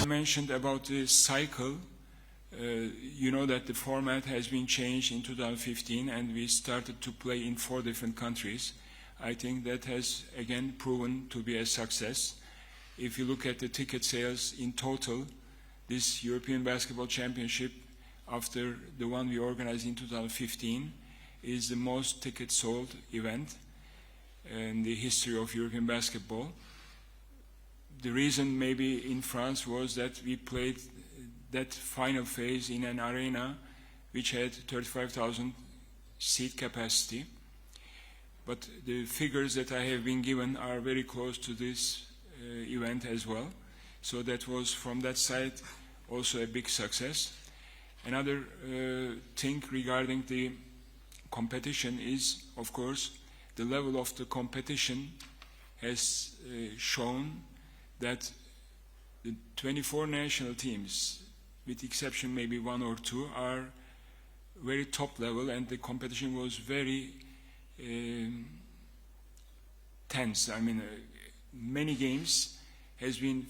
mentioned about the cycle, you know that the format has been changed in 2015 and we started to play in 4 different countries. I think that has again proven to be a success. If you look at the ticket sales in total, this European Basketball Championship, after the one we organized in 2015, is the most ticket sold event in the history of European basketball. The reason maybe in France was that we played that final phase in an arena which had 35,000 seat capacity. But the figures that I have been given are very close to this event as well. So that was, from that side, also a big success. Another thing regarding the competition is, of course, the level of the competition has shown that the 24 national teams, with exception maybe 1 or 2, are very top level, and the competition was very tense. I mean, many games has been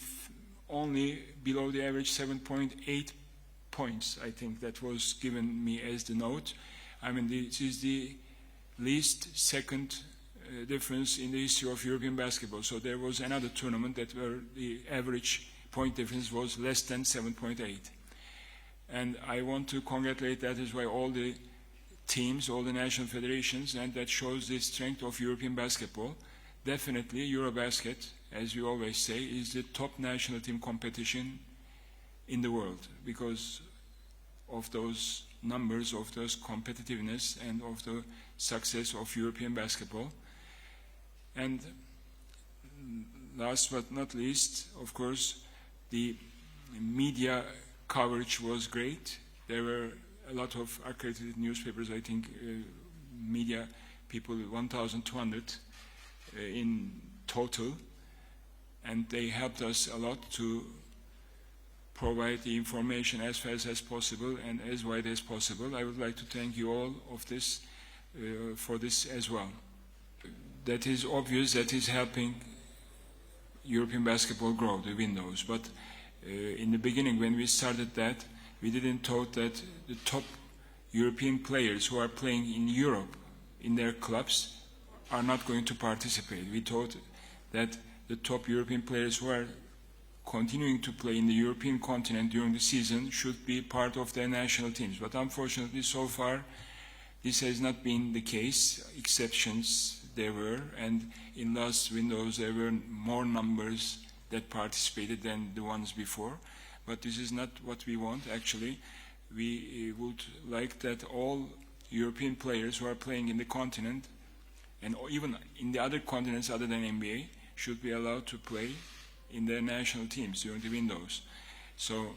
only below the average 7.8 points. I think that was given me as the note. I mean, this is the least second difference in the history of European basketball. So there was another tournament that where the average point difference was less than 7.8. And I want to congratulate that is why all the teams, all the national federations, and that shows the strength of European basketball. Definitely EuroBasket, as we always say, is the top national team competition in the world because of those numbers, of those competitiveness, and of the success of European basketball. And last but not least, of course, the media coverage was great. There were a lot of accredited newspapers, I think media people, 1,200 in total, and they helped us a lot to provide the information as fast as possible and as wide as possible. I would like to thank you all of this for this as well. That is obvious, that is helping European basketball grow, the windows. But in the beginning, when we started that, we didn't thought that the top European players who are playing in Europe, in their clubs, are not going to participate. We thought that the top European players who are continuing to play in the European continent during the season should be part of their national teams. But unfortunately, so far, this has not been the case. Exceptions there were, and in last windows there were more numbers that participated than the ones before. But this is not what we want, actually. We would like that all European players who are playing in the continent, and even in the other continents other than NBA, should be allowed to play in their national teams during the windows. So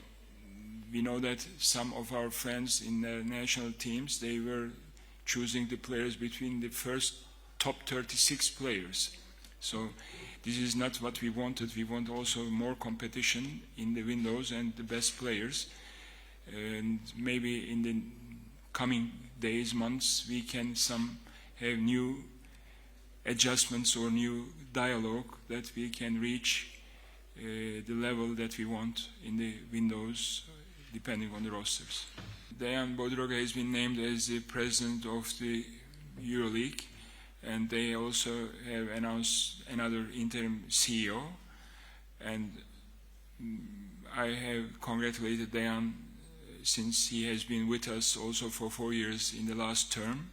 we know that some of our friends in their national teams, they were choosing the players between the first top 36 players. So this is not what we wanted. We want also more competition in the windows and the best players. And maybe in the coming days, months, we can have new adjustments or new dialogue that we can reach the level that we want in the windows, depending on the rosters. Dejan Bodroga has been named as the president of the EuroLeague, and they also have announced another interim CEO. And I have congratulated Dejan since he has been with us also for 4 years in the last term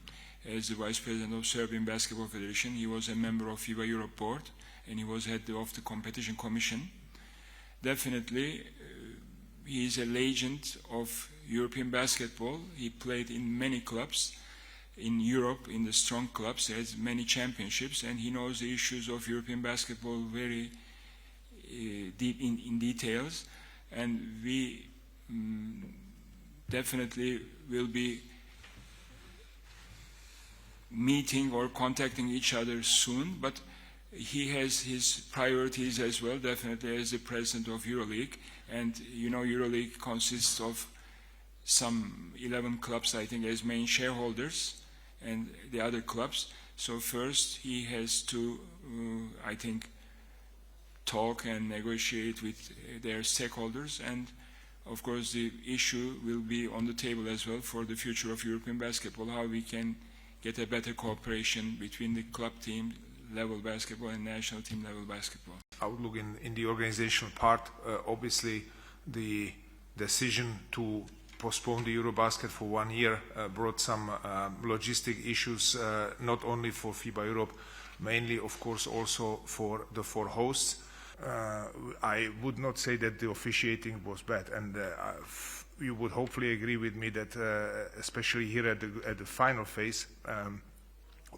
as the vice president of Serbian Basketball Federation. He was a member of FIBA Europe Board, and he was head of the competition commission. Definitely, he is a legend of European basketball. He played in many clubs in Europe, in the strong clubs. He has many championships, and he knows the issues of European basketball very deep in details. And we definitely will be meeting or contacting each other soon, but he has his priorities as well, definitely as the president of EuroLeague. And you know, EuroLeague consists of some 11 clubs, I think, as main shareholders, and the other clubs. So first he has to, I think, talk and negotiate with their stakeholders, and of course the issue will be on the table as well for the future of European basketball, how we can get a better cooperation between the club team level basketball and national team level basketball. Outlook in the organizational part, obviously the decision to postpone the EuroBasket for 1 year brought some logistic issues, not only for FIBA Europe, mainly of course also for the 4 hosts. I would not say that the officiating was bad, and you would hopefully agree with me that especially here at the final phase,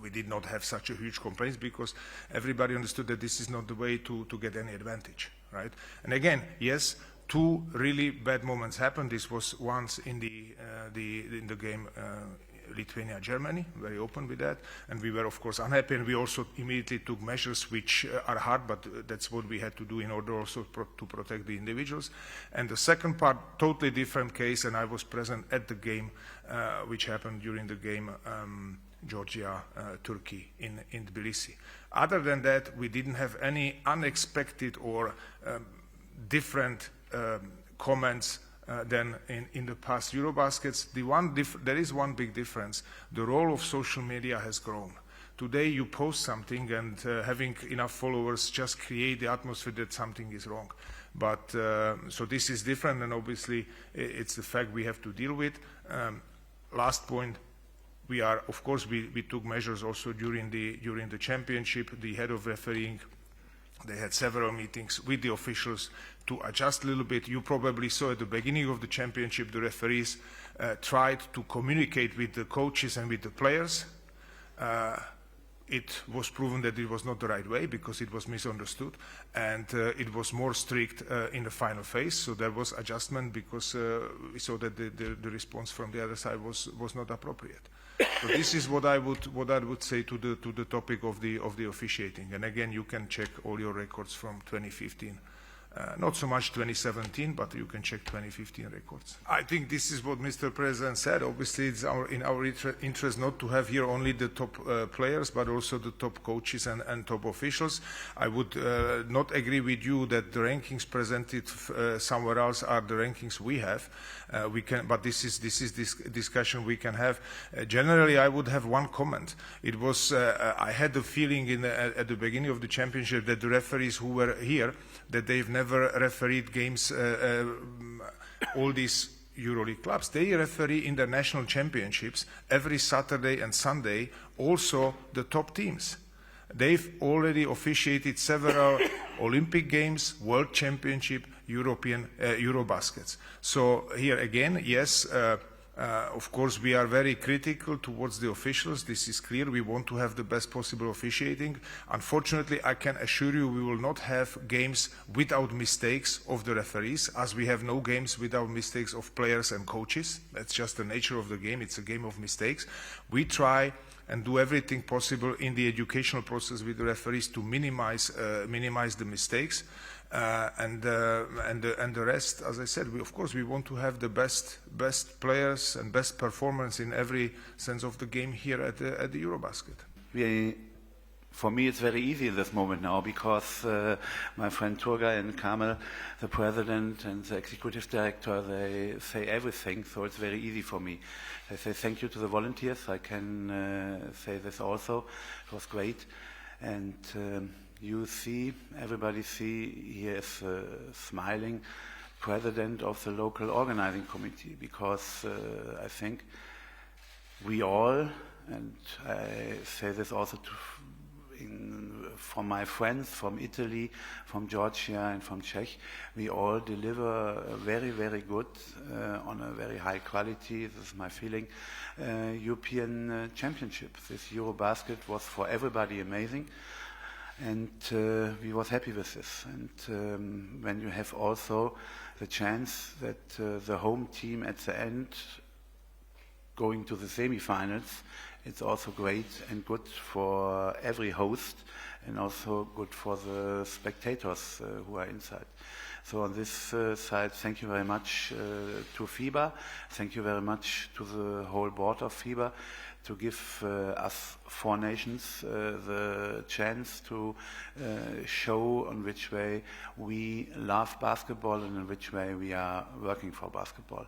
we did not have such a huge complaints, because everybody understood that this is not the way to get any advantage, right? And again, yes, 2 really bad moments happened. This was once in the game Lithuania-Germany, very open with that, and we were of course unhappy, and we also immediately took measures which are hard, but that's what we had to do in order also to protect the individuals. And the second part, totally different case, and I was present at the game which happened during the game Georgia-Turkey in Tbilisi. Other than that, we didn't have any unexpected or different comments than in the past EuroBaskets. There is one big difference. The role of social media has grown. Today you post something, and having enough followers just create the atmosphere that something is wrong. But so this is different, and obviously it's the fact we have to deal with. Last point, of course we took measures also during the championship. The head of refereeing, they had several meetings with the officials to adjust a little bit. You probably saw at the beginning of the championship, the referees tried to communicate with the coaches and with the players. It was proven that it was not the right way, because it was misunderstood, and it was more strict in the final phase. So there was adjustment, because we saw that the response from the other side was not appropriate. So this is what I would say to the topic of the officiating. And again, you can check all your records from 2015. Not so much 2017, but you can check 2015 records. I think this is what Mr. President said. Obviously, it's in our interest not to have here only the top players, but also the top coaches and top officials. I would not agree with you that the rankings presented somewhere else are the rankings we have. But this is discussion we can have. Generally, I would have one comment. It was I had the feeling at the beginning of the championship that the referees who were here, that they've never refereed games, all these EuroLeague clubs. They referee in their national championships every Saturday and Sunday, also the top teams. They've already officiated several Olympic Games, World Championship, European EuroBaskets. So here again, yes, of course we are very critical towards the officials. This is clear. We want to have the best possible officiating. Unfortunately, I can assure you we will not have games without mistakes of the referees, as we have no games without mistakes of players and coaches. That's just the nature of the game. It's a game of mistakes. We try and do everything possible in the educational process with the referees to minimize the mistakes. And the rest, as I said, of course we want to have the best players and best performance in every sense of the game here at the EuroBasket. For me, it's very easy at this moment now, because my friend Turgay and Kamil, the president and the executive director, they say everything, so it's very easy for me. They say thank you to the volunteers. I can say this also. It was great. And you see, everybody see, he is smiling president of the local organizing committee, because I think we all, and I say this also from my friends from Italy, from Georgia and from Czech, we all deliver very, very good, on a very high quality, this is my feeling, European Championship. This EuroBasket was for everybody amazing. And we was happy with this. And when you have also the chance that the home team at the end going to the semifinals, it's also great and good for every host, and also good for the spectators who are inside. So on this side, thank you very much to FIBA. Thank you very much to the whole board of FIBA to give us four nations the chance to show in which way we love basketball and in which way we are working for basketball.